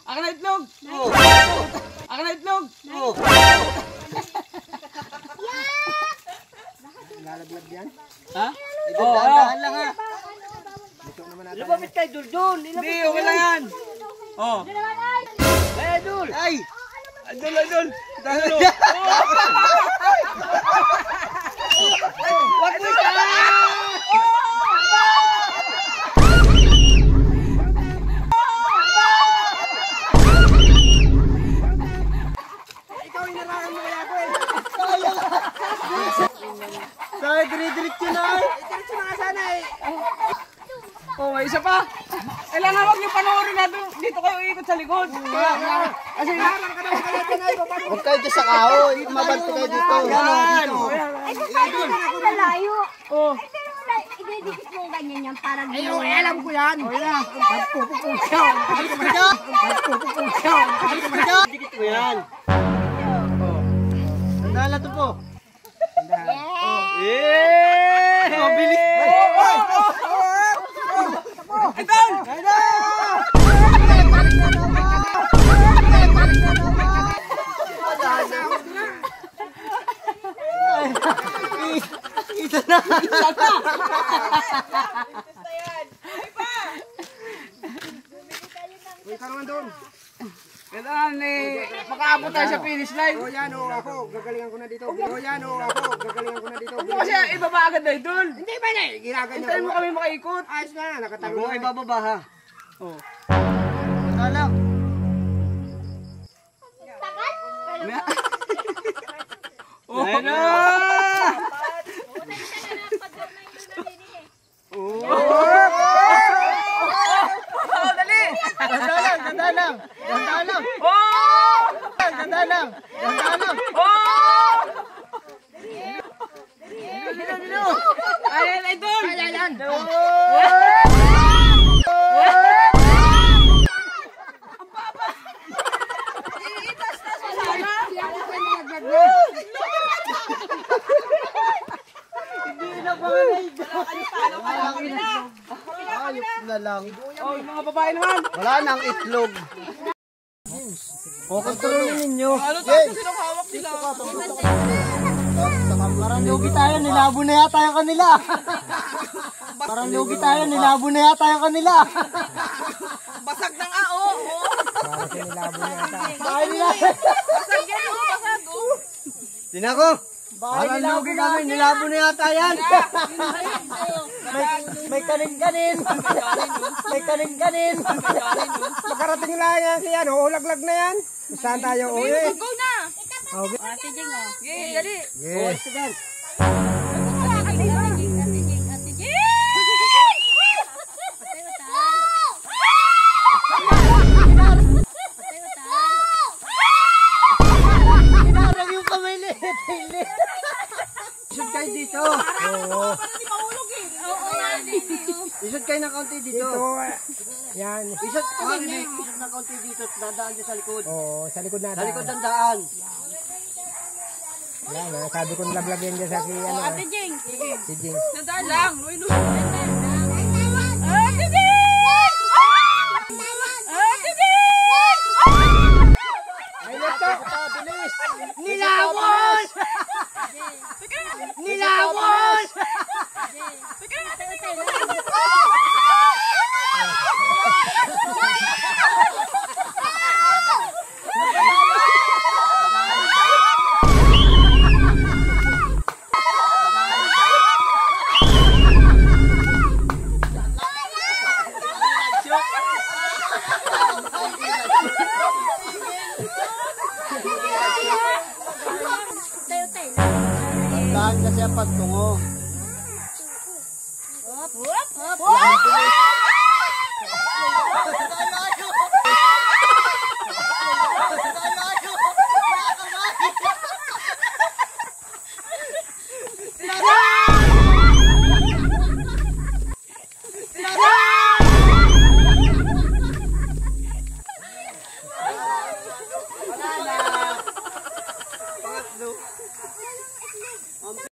Akin na itlog. Akin na itlog. Lalaglag yan. Ha? Dahan lang ha. Lumapit kay Dul. Hindi, okay lang yan. Oh. Ay, Dul. Ay! Idol. Idol. Wag mo ka! Ikaw inarakan mo kaya ko eh. Dahil dire-diretso na eh. Diretso na ka sana eh. Oh, may isa pa. Kailangan wag niyo panoorin na dito kayo ikot sa likod. Kasi harang ka naman kaya dyan ay. Huwag kayo dyan sa kahoy. Mabanto kayo dito. Yan o. Ay, paano ang lalayo? Oh. Ididikit mo ganyan yan para Ay, alam ko yan. O yan. Magpupupusyaw. Magpupupusyaw. Dikit mo yan. Sandala to po. Yeah! Oh, bilis. Idol! Isa na. Uy, ka naman doon. Kailangan makaabot tayo sa finish line. O yan o, ako. Gagalingan ko na dito. O yan o, ako. Gagalingan ko na dito. Huwag mo kasi ibaba agad na idol. Hindi ba na eh. Ginaganyan Hintayin mo ko. kami makaikot. Ayos na. Nakatago Huwag na. ay bababa ha. Oh. Sandala. Oh. Ayun na! Oh, dali! Ganda lang. Ganda lang. Ganda lang. Oh! Ganda lang. Ganda lang. Oh! Ayan, idol! Ayan. Ayop na lang. Oh, yung mga babae naman. Wala nang itlog. O, kontrolin ninyo. Ano tayo sinong hawak nila? Parang lugi tayo, nilabo na yata yung kanila. Parang lugi tayo, nilabo na yata yung kanila. Basag ng AO. Parang nilabo na yata. Bahay nila. Basag yan, oh, basag. Oh. Tinako. Parang lugi kami, nilabo na yata yan. May kanin-kanin. May kanin-kanin. Makarating lang yan si ano, ulaglag na yan. Saan tayo uwi? Go na! Okay. Ate Jing, oh. Okay, dali. Yes. Ate Jing! Kinarang yung kamay liit. Isod kayo dito. Oo. Isod kayo ng kaunti dito. Yan. Isod ng kaunti dito. Dadaan dyan sa likod. Oo, sa likod na. Sa likod ng daan. Yan, sabi ko nalaglag yan dyan sa si ano. Ate Jing! Si Jing. Nadaan lang. Ate Jing! Ate Jing! Ay, nito! Bilis! Nilawon! Nilawon! Tandaan kasi ang pagtungo. Hop! Hop! Hop! Pangatlo.